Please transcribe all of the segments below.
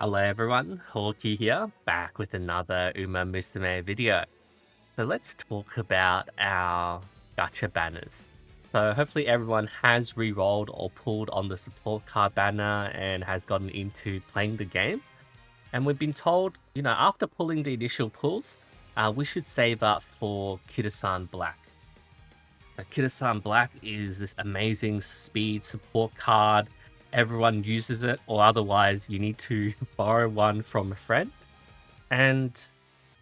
Hello everyone, Hawkey here, back with another umamusume video. So let's talk about our gacha banners. So hopefully everyone has re-rolled or pulled on the support card banner and has gotten into playing the game. And we've been told, after pulling the initial pulls, we should save up for Kitasan Black. Kitasan Black is this amazing speed support card. Everyone uses it, or otherwise you need to borrow one from a friend. And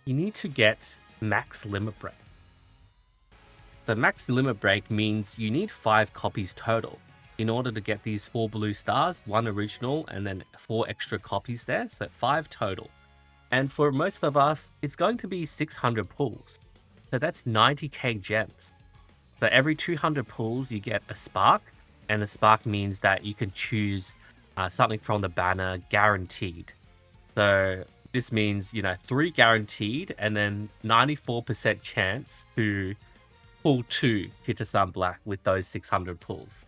you need to get max limit break. The max limit break means you need 5 copies total in order to get these 4 blue stars, 1 original, and then 4 extra copies there, so 5 total. And for most of us, it's going to be 600 pulls. So that's 90k gems. So every 200 pulls, you get a spark, and a spark means that you can choose something from the banner guaranteed. So this means, 3 guaranteed, and then 94% chance to pull 2 Kitasan Black with those 600 pulls.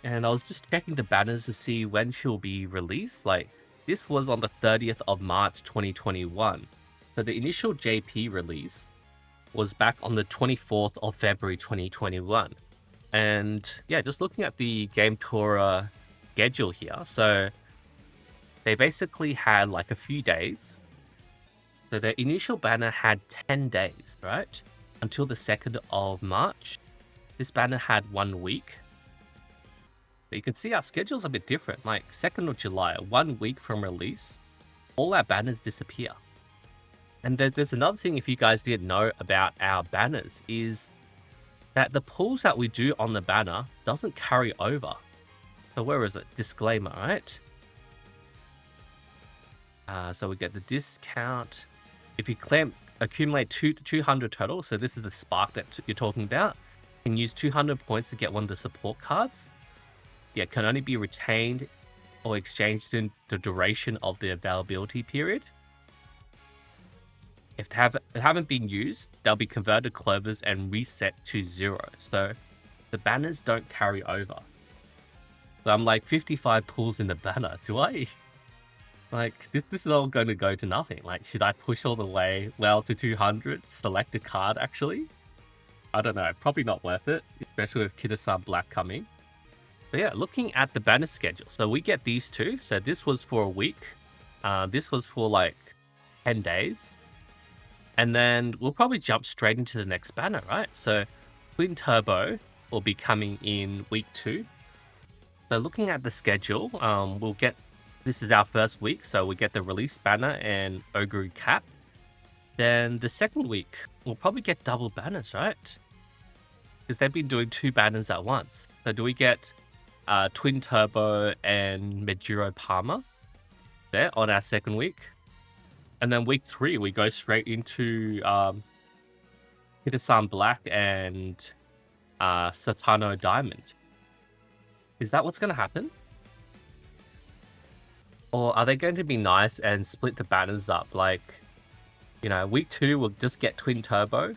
And I was just checking the banners to see when she'll be released. Like, this was on the 30th of March 2021. So the initial JP release was back on the 24th of February 2021. And yeah, just looking at the Game Tour schedule here, so they basically had like a few days. So the initial banner had 10 days, right? Until the 2nd of March. This banner had 1 week. But you can see our schedule's a bit different. Like 2nd of July, 1 week from release, all our banners disappear. And there's another thing, if you guys didn't know about our banners, is that the pulls that we do on the banner doesn't carry over. So where is it? Disclaimer, right? So we get the discount. If you accumulate 200 total, so this is the spark that you're talking about, you can use 200 points to get one of the support cards. Yeah, can only be retained or exchanged in the duration of the availability period. If they haven't been used, they'll be converted to clovers and reset to 0. So the banners don't carry over. So I'm like 55 pulls in the banner. Do I? Like, this is all going to go to nothing. Like, should I push all the way well to 200? Select a card, actually? I don't know. Probably not worth it, especially with Kitasan Black coming. But yeah, looking at the banner schedule. So we get these two. So this was for a week. This was for like 10 days. And then we'll probably jump straight into the next banner, right? So Twin Turbo will be coming in week 2. So looking at the schedule, we'll get, this is our first week, so we get the release banner and Ogre Cap. Then the second week, we'll probably get double banners, right? Because they've been doing 2 banners at once. So do we get Twin Turbo and Medjuro Palmer there on our second week? And then week 3, we go straight into Kitasan Black and Satano Diamond. Is that what's going to happen? Or are they going to be nice and split the banners up? Like, week 2, we'll just get Twin Turbo.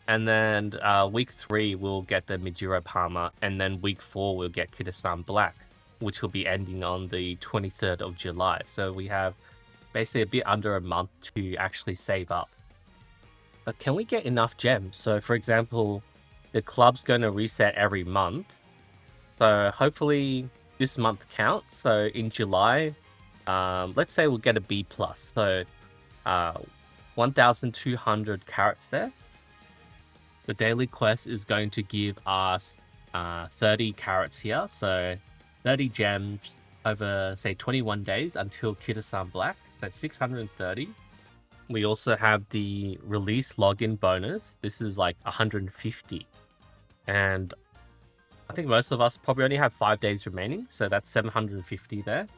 And then week 3, we'll get the Medjuro Palmer. And then week 4, we'll get Kitasan Black, which will be ending on the 23rd of July. So we have basically a bit under a month to actually save up. But can we get enough gems? So for example, the club's going to reset every month. So hopefully this month counts. So in July, let's say we'll get a B+. So 1,200 carats there. The daily quest is going to give us 30 carats here. So 30 gems over, say, 21 days until Kitasan Black. That's 630. We also have the release login bonus. This is like 150. And I think most of us probably only have 5 days remaining. So that's 750 there.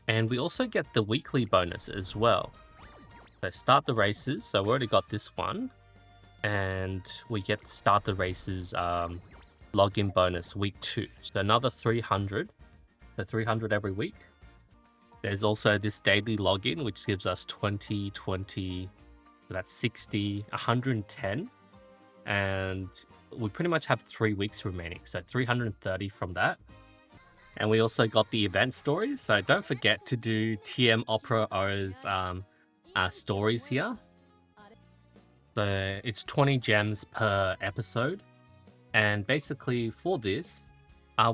And we also get the weekly bonus as well. So start the races. So we already got this one. And we get to start the races login bonus week 2. So another 300. So 300 every week. There's also this daily login, which gives us 20, 20, so that's 60, 110. And we pretty much have 3 weeks remaining. So 330 from that. And we also got the event stories. So don't forget to do TM Opera O's stories here. So it's 20 gems per episode. And basically for this,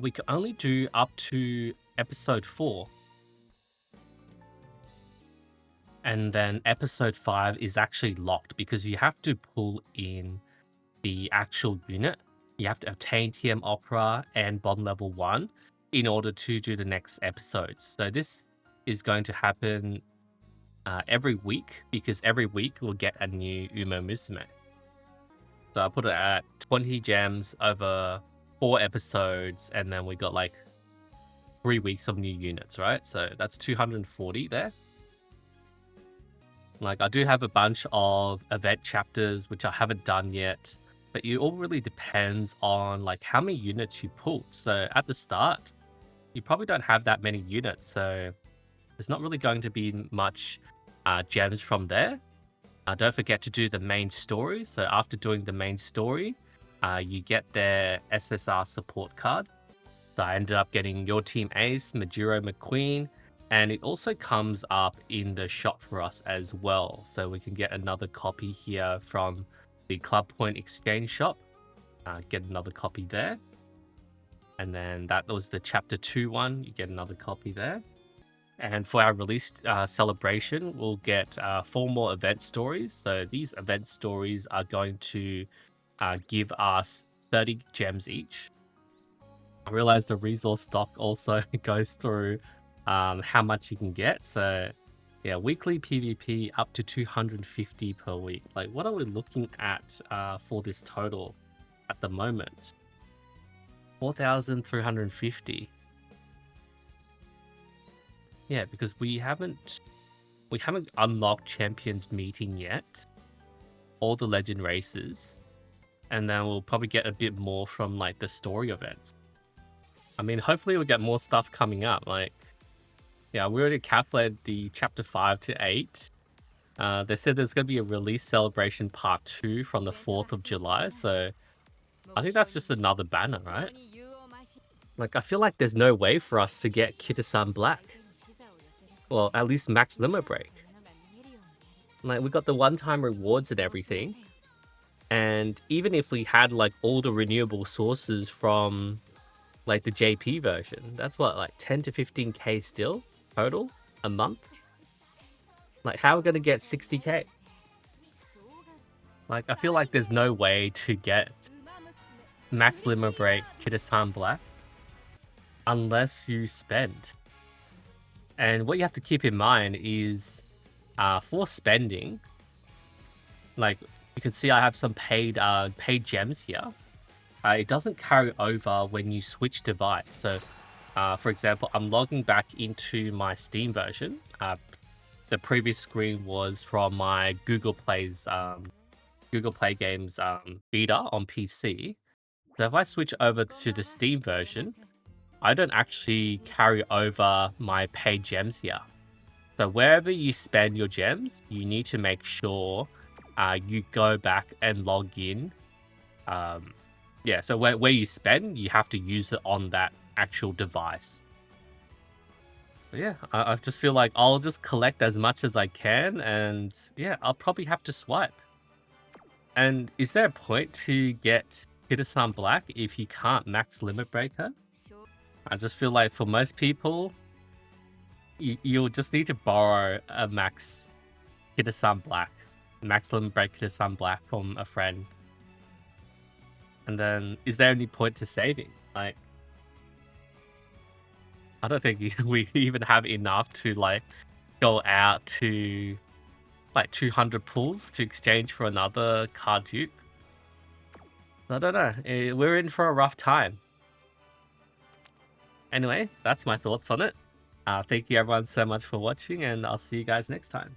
we can only do up to episode 4. And then episode 5 is actually locked because you have to pull in the actual unit. You have to obtain TM Opera and bond level 1 in order to do the next episodes. So this is going to happen every week because every week we'll get a new umamusume. So I put it at 20 gems over 4 episodes, and then we got like 3 weeks of new units, right? So that's 240 there. Like I do have a bunch of event chapters which I haven't done yet, but it all really depends on like how many units you pull. So at the start, you probably don't have that many units, so there's not really going to be much gems from there. Don't forget to do the main story. So after doing the main story, you get their SSR support card. So I ended up getting Your Team Ace, Majiro McQueen, and it also comes up in the shop for us as well. So we can get another copy here from the Club Point Exchange shop. Get another copy there. And then that was the chapter 2 one. You get another copy there. And for our release celebration, we'll get 4 more event stories. So these event stories are going to give us 30 gems each. I realized the resource stock also goes through how much you can get. So yeah, weekly PvP up to 250 per week. Like what are we looking at for this total at the moment? 4,350. Yeah, because we haven't unlocked Champions Meeting yet, all the legend races, and then we'll probably get a bit more from like the story events. I mean, hopefully we'll get more stuff coming up. Like, yeah, we already calculated the chapter 5 to 8. They said there's going to be a release celebration part 2 from the 4th of July. So I think that's just another banner, right? Like, I feel like there's no way for us to get Kitasan Black. Well, at least max limit break. Like, we got the one-time rewards and everything. And even if we had like all the renewable sources from like the JP version, that's what, like 10 to 15k still total a month. Like how are we gonna get 60k? Like I feel like there's no way to get max limit break Kitasan Black unless you spend. And what you have to keep in mind is for spending, like you can see I have some paid gems here. It doesn't carry over when you switch device. So, for example, I'm logging back into my Steam version. The previous screen was from my Google Play Games beta on PC. So if I switch over to the Steam version, I don't actually carry over my paid gems here. So wherever you spend your gems, you need to make sure you go back and log in. Yeah, so where you spend, you have to use it on that actual device. But yeah, I just feel like I'll just collect as much as I can, and yeah, I'll probably have to swipe. And is there a point to get Kitasan Black if you can't max limit break her? I just feel like for most people, you'll just need to borrow a max Kitasan Black, max limit break Kitasan Black from a friend. And then, is there any point to saving? Like, I don't think we even have enough to like go out to like 200 pulls to exchange for another card dupe. I don't know. We're in for a rough time. Anyway, that's my thoughts on it. Thank you everyone so much for watching, and I'll see you guys next time.